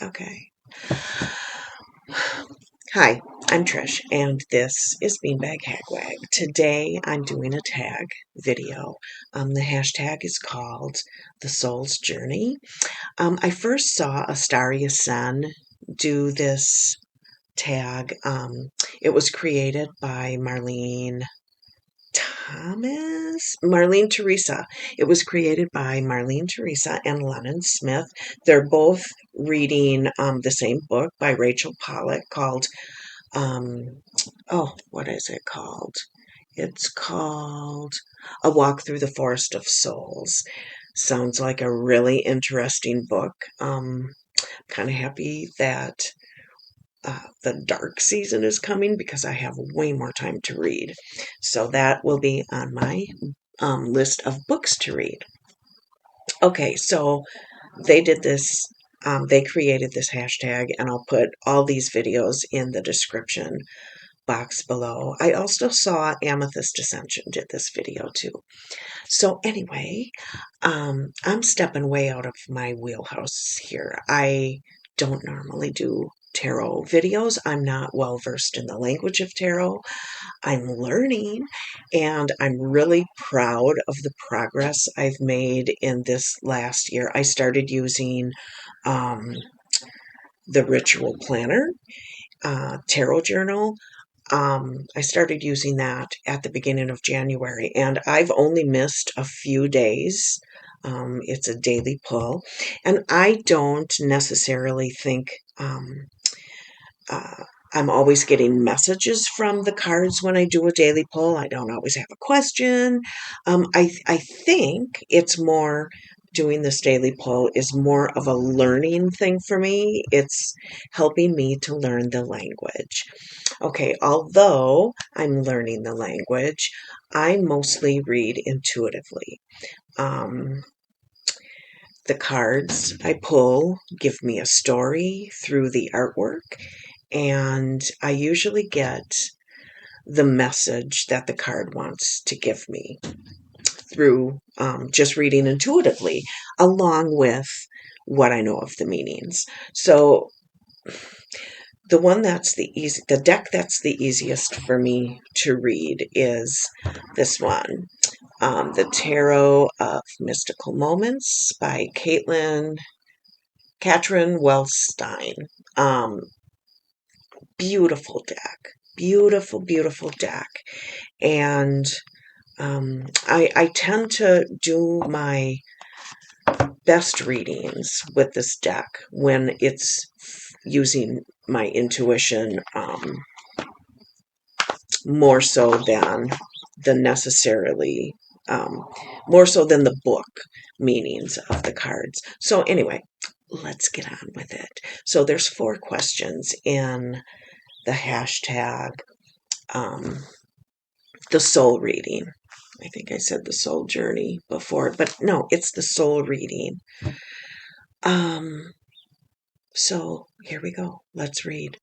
Okay. Hi, I'm Trish, and this is Beanbag Hagwag. Today I'm doing a tag video. The hashtag is called The Soul's Journey. I first saw Astaria Sen do this tag. It was created by Marlene Teresa. It was created by Marlene Teresa and Lennon Smith. They're both reading the same book by Rachel Pollak called, what is it called? It's called A Walk Through the Forest of Souls. Sounds like a really interesting book. Kind of happy that the dark season is coming because I have way more time to read. So that will be on my list of books to read. Okay, so they did this, they created this hashtag, and I'll put all these videos in the description box below. I also saw Amethyst Ascension did this video too. So anyway, I'm stepping way out of my wheelhouse here. I don't normally do tarot videos. I'm not well versed in the language of tarot. I'm learning, and I'm really proud of the progress I've made in this last year. I started using the Ritual Planner tarot journal. I started using that at the beginning of January, and I've only missed a few days. It's a daily pull, and I don't necessarily think I'm always getting messages from the cards when I do a daily pull. I don't always have a question. I think it's more doing this daily pull is more of a learning thing for me. It's helping me to learn the language. Okay, although I'm learning the language, I mostly read intuitively. The cards I pull give me a story through the artwork, and I usually get the message that the card wants to give me through just reading intuitively, along with what I know of the meanings. So the deck that's the easiest for me to read is this one, The Tarot of Mystical Moments by Katrin Wellstein. Beautiful deck, beautiful deck, and I tend to do my best readings with this deck when it's using my intuition more so than the necessarily more so than the book meanings of the cards. So anyway, let's get on with it. So there's 4 questions in the hashtag the soul reading. I think I said the soul journey before, but no, it's the soul reading. So here we go. Let's read.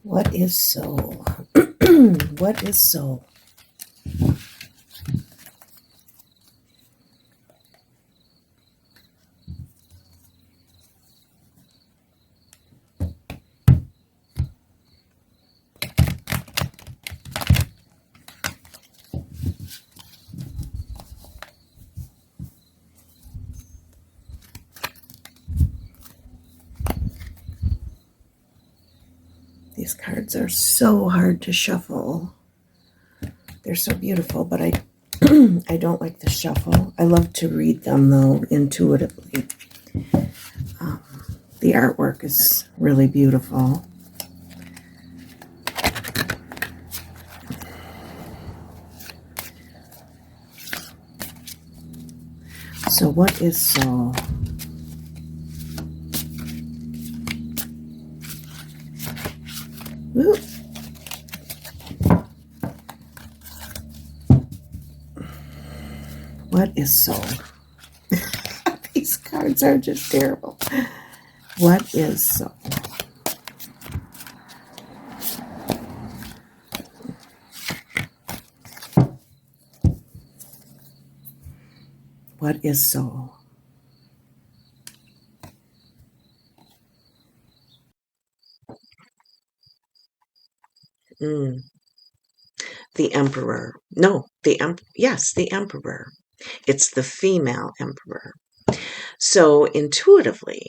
What is soul? What is soul? These cards are so hard to shuffle. They're so beautiful, but I don't like the shuffle. I love to read them, though, intuitively. The artwork is really beautiful. So what is soul? Ooh. What is soul? These cards are just terrible. What is soul? What is soul? Mm. The emperor. No, yes, the emperor. It's the female emperor. So intuitively,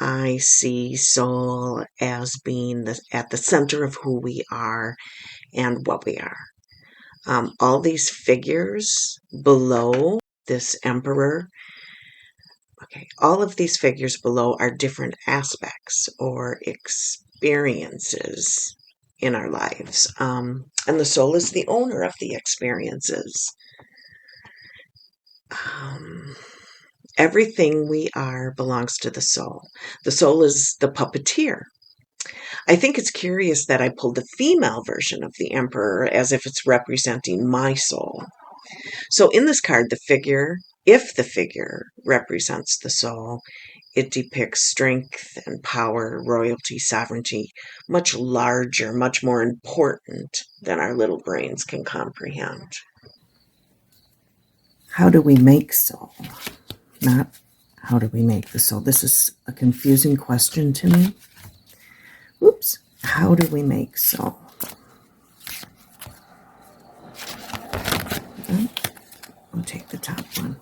I see soul as being at the center of who we are and what we are. All these figures below this emperor, okay, all of these figures below are different aspects or experiences in our lives. And the soul is the owner of the experiences. Um, Everything we are belongs to the soul. The soul is the puppeteer. I think it's curious that I pulled the female version of the emperor as if it's representing my soul. So in this card, if the figure represents the soul, it depicts strength and power, royalty, sovereignty, much larger, much more important than our little brains can comprehend. How do we make soul? Not how do we make the soul? This is a confusing question to me. Oops. How do we make soul? I'll take the top one.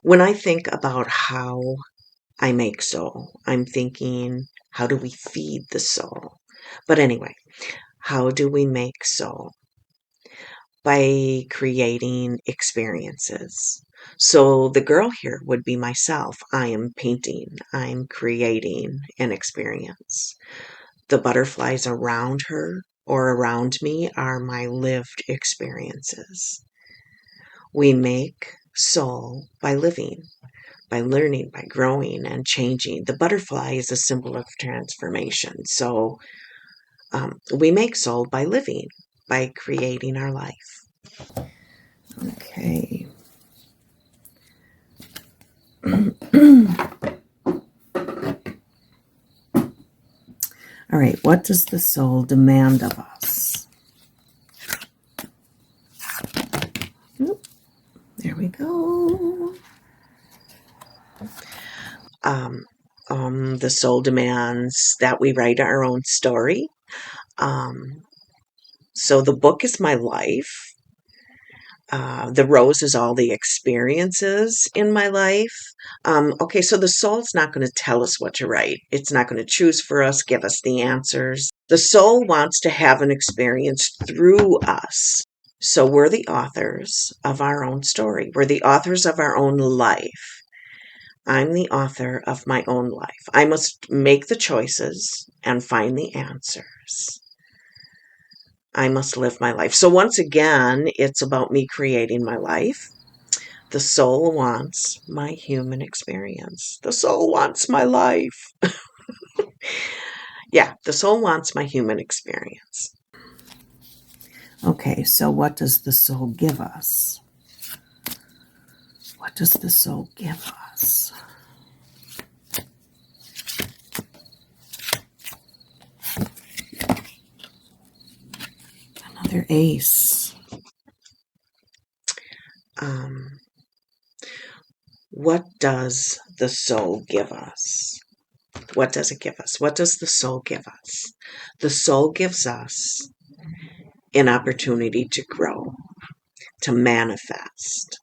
When I think about how I make soul, I'm thinking, how do we feed the soul? But anyway, how do we make soul? By creating experiences. So the girl here would be myself. I am painting, I'm creating an experience. The butterflies around her or around me are my lived experiences. We make soul by living, by learning, by growing and changing. The butterfly is a symbol of transformation. So we make soul by living, by creating our life. Okay. All right. What does the soul demand of us? Oop, there we go. The soul demands that we write our own story. So the book is my life. The rose is all the experiences in my life. Okay, so the soul's not going to tell us what to write. It's not going to choose for us, give us the answers. The soul wants to have an experience through us. So we're the authors of our own story. We're the authors of our own life. I'm the author of my own life. I must make the choices and find the answers. I must live my life. So once again, it's about me creating my life. The soul wants my human experience. The soul wants my life. Yeah, the soul wants my human experience. Okay, so what does the soul give us? What does the soul give us? Another ace. Um, what does the soul give us? What does it give us? What does the soul give us? The soul gives us an opportunity to grow, to manifest.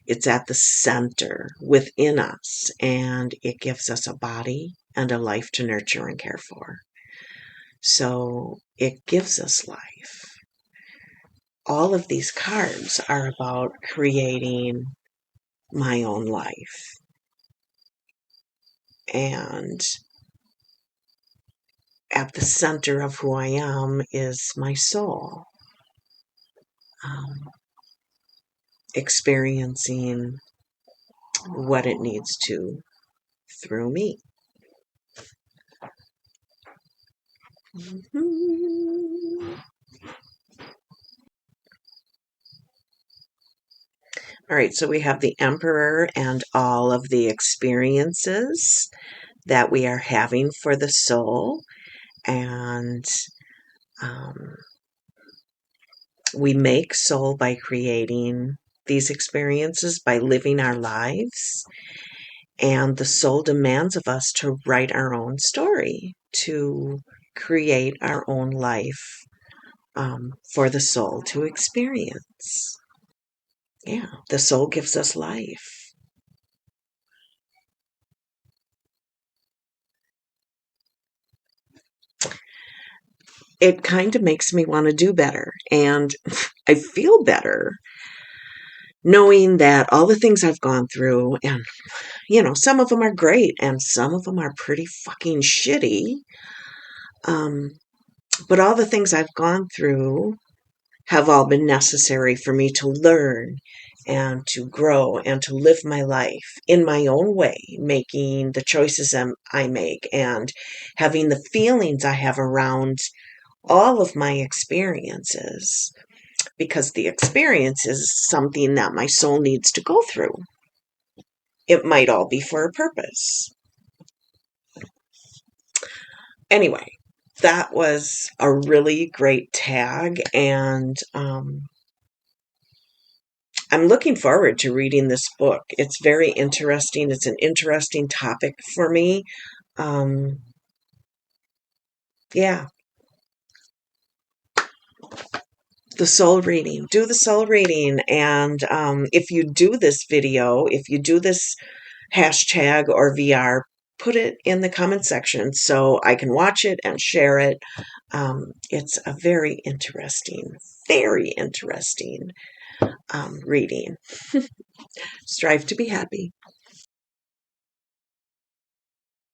It's at the center within us, and it gives us a body and a life to nurture and care for. So it gives us life. All of these cards are about creating my own life. And at the center of who I am is my soul, experiencing what it needs to through me. All right, so we have the Emperor and all of the experiences that we are having for the soul. And We make soul by creating these experiences, by living our lives. And the soul demands of us to write our own story, to create our own life for the soul to experience. Yeah, the soul gives us life. It kind of makes me want to do better. And I feel better knowing that all the things I've gone through, and, some of them are great and some of them are pretty fucking shitty. Um, but all the things I've gone through have all been necessary for me to learn and to grow and to live my life in my own way, making the choices I make and having the feelings I have around all of my experiences, because the experience is something that my soul needs to go through. It might all be for a purpose. Anyway, that was a really great tag, and I'm looking forward to reading this book. It's very interesting. It's an interesting topic for me. Um, yeah, the soul reading. Do the soul reading. And if you do this video, if you do this hashtag or VR, put it in the comment section so I can watch it and share it. It's a very interesting reading. Strive to be happy.